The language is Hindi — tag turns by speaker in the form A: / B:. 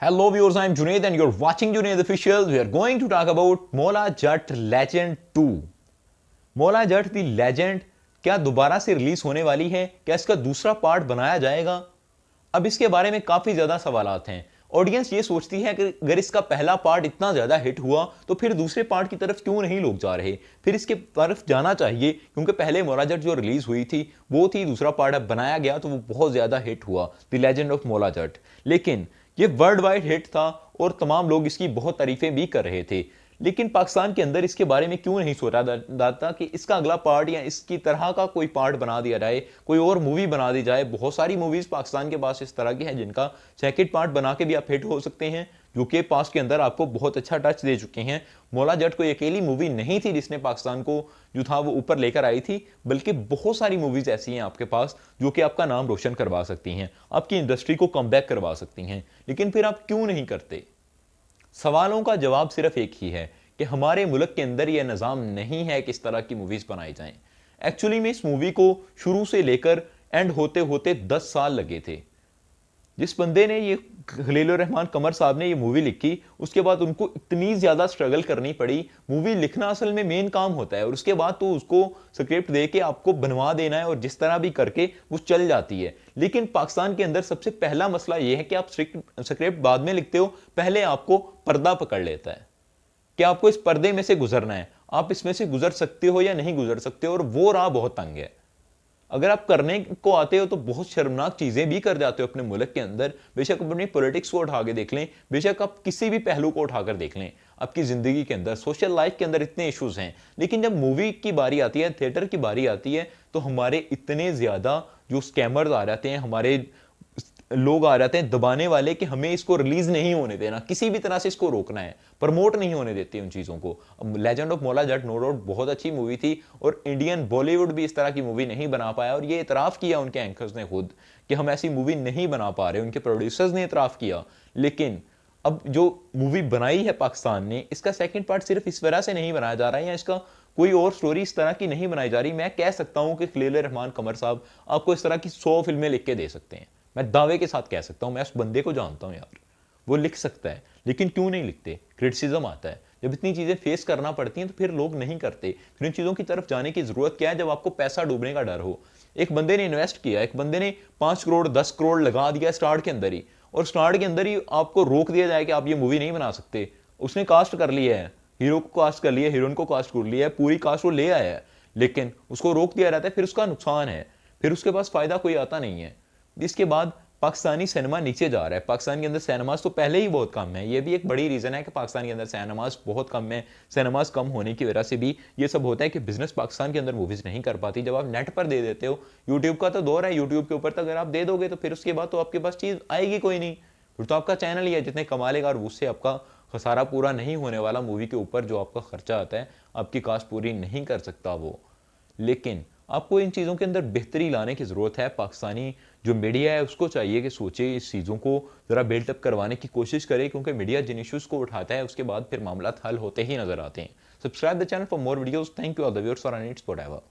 A: Hello viewers, I am Junaid and you're watching Junaid Official. We are going to talk about Mola Jat Legend 2. मोला जट दी लेजेंड क्या दोबारा से रिलीज होने वाली है? क्या इसका दूसरा पार्ट बनाया जाएगा? अब इसके बारे में काफी ज्यादा सवालात हैं। ऑडियंस ये सोचती है कि अगर इसका पहला पार्ट इतना ज्यादा हिट हुआ तो फिर दूसरे पार्ट की तरफ क्यों नहीं लोग जा रहे? फिर इसके तरफ जाना चाहिए क्योंकि पहले मोला जट जो रिलीज हुई थी वो थी, दूसरा पार्ट अब बनाया गया तो वो बहुत ज्यादा हिट हुआ, द लेजेंड ऑफ मोला जट। लेकिन ये वर्ल्ड वाइड हिट था और तमाम लोग इसकी बहुत तारीफें भी कर रहे थे। लेकिन पाकिस्तान के अंदर इसके बारे में क्यों नहीं सोचा जाता कि इसका अगला पार्ट या इसकी तरह का कोई पार्ट बना दिया जाए, कोई और मूवी बना दी जाए? बहुत सारी मूवीज पाकिस्तान के पास इस तरह की हैं जिनका सेकंड पार्ट बना के भी आप हिट हो सकते हैं, जो कि पास के अंदर आपको बहुत अच्छा टच दे चुके हैं। मोला जट कोई अकेली मूवी नहीं थी जिसने पाकिस्तान को जो था वो ऊपर लेकर आई थी, बल्कि बहुत सारी मूवीज ऐसी हैं आपके पास जो कि आपका नाम रोशन करवा सकती हैं, आपकी इंडस्ट्री को कमबैक करवा सकती हैं। लेकिन फिर आप क्यों नहीं करते? सवालों का जवाब सिर्फ एक ही है कि हमारे मुल्क के अंदर यह निज़ाम नहीं है कि इस तरह की मूवीज़ बनाई जाएं। एक्चुअली में इस मूवी को शुरू से लेकर एंड होते होते 10 साल लगे थे। जिस बंदे ने ये, खलीलुर रहमान कमर साहब ने ये मूवी लिखी, उसके बाद उनको इतनी ज़्यादा स्ट्रगल करनी पड़ी। मूवी लिखना असल में मेन काम होता है और उसके बाद तो उसको स्क्रिप्ट दे के आपको बनवा देना है और जिस तरह भी करके वो चल जाती है। लेकिन पाकिस्तान के अंदर सबसे पहला मसला ये है कि आप स्क्रिप्ट बाद में लिखते हो, पहले आपको पर्दा पकड़ लेता है कि आपको इस पर्दे में से गुजरना है, आप इसमें से गुजर सकते हो या नहीं गुजर सकते हो, और वो राह बहुत तंग है। अगर आप करने को आते हो तो बहुत शर्मनाक चीजें भी कर जाते हो अपने मुल्क के अंदर। बेशक अपनी पॉलिटिक्स को उठा के देख लें, बेशक आप किसी भी पहलू को उठाकर देख लें, आपकी जिंदगी के अंदर, सोशल लाइफ के अंदर इतने इश्यूज हैं। लेकिन जब मूवी की बारी आती है, थिएटर की बारी आती है, तो हमारे इतने ज्यादा जो स्कैमर्स आ जाते हैं, हमारे लोग आ जाते हैं दबाने वाले कि हमें इसको रिलीज नहीं होने देना, किसी भी तरह से इसको रोकना है, प्रमोट नहीं होने देते उन चीजों को। लेजेंड ऑफ मोला जट नो डाउट बहुत अच्छी मूवी थी और इंडियन बॉलीवुड भी इस तरह की मूवी नहीं बना पाया, और ये इतराफ किया उनके एंकर्स ने खुद कि हम ऐसी मूवी नहीं बना पा रहे, उनके प्रोड्यूसर्स ने इतराफ किया। लेकिन अब जो मूवी बनाई है पाकिस्तान ने, इसका सेकंड पार्ट सिर्फ इस वजह से नहीं बनाया जा रहा है या इसका कोई और स्टोरी इस तरह की नहीं बनाई जा रही। मैं कह सकता हूं कि खलील रहमान कमर साहब आपको इस तरह की 100 फिल्में लिख के दे सकते हैं। मैं दावे के साथ कह सकता हूं, मैं उस बंदे को जानता हूं यार, वो लिख सकता है। लेकिन क्यों नहीं लिखते? क्रिटिसिज्म आता है, जब इतनी चीजें फेस करना पड़ती हैं तो फिर लोग नहीं करते। फिर इन चीजों की तरफ जाने की जरूरत क्या है जब आपको पैसा डूबने का डर हो? एक बंदे ने इन्वेस्ट किया, एक बंदे ने 5 करोड़ 10 करोड़ लगा दिया स्टार्ट के अंदर ही, और स्टार्ट के अंदर ही आपको रोक दिया जाए कि आप ये मूवी नहीं बना सकते। उसने कास्ट कर लिया है, हीरो को कास्ट कर लिया, हीरोइन को कास्ट कर लिया है, पूरी कास्ट वो ले आया है, लेकिन उसको रोक दिया जाता है, फिर उसका नुकसान है, फिर उसके पास फायदा कोई आता नहीं है। इसके बाद पाकिस्तानी सिनेमा नीचे जा रहा है। पाकिस्तान के अंदर सिनेमाज तो पहले ही बहुत कम है, ये भी एक बड़ी रीजन है कि पाकिस्तान के अंदर सिनेमाज बहुत कम है। सिनेमाज कम होने की वजह से भी ये सब होता है कि बिजनेस पाकिस्तान के अंदर मूवीज नहीं कर पाती। जब आप नेट पर दे देते हो, यूट्यूब का तो दौर है, यूट्यूब के ऊपर तक अगर आप दे दोगे तो फिर उसके बाद तो आपके पास चीज आएगी कोई नहीं, फिर तो आपका चैनल ही है जितने कमा लेगा, और उससे आपका खसारा पूरा नहीं होने वाला। मूवी के ऊपर जो आपका खर्चा आता है, आपकी कास्ट पूरी नहीं कर सकता वो। लेकिन आपको इन चीज़ों के अंदर बेहतरी लाने की ज़रूरत है। पाकिस्तानी जो मीडिया है उसको चाहिए कि सोचे, इस चीज़ों को ज़रा बिल्टअप करवाने की कोशिश करे, क्योंकि मीडिया जिन इश्यूज़ को उठाता है उसके बाद फिर मामला हल होते ही नजर आते हैं। Subscribe the channel for more videos. Thank you all the viewers for any support ever.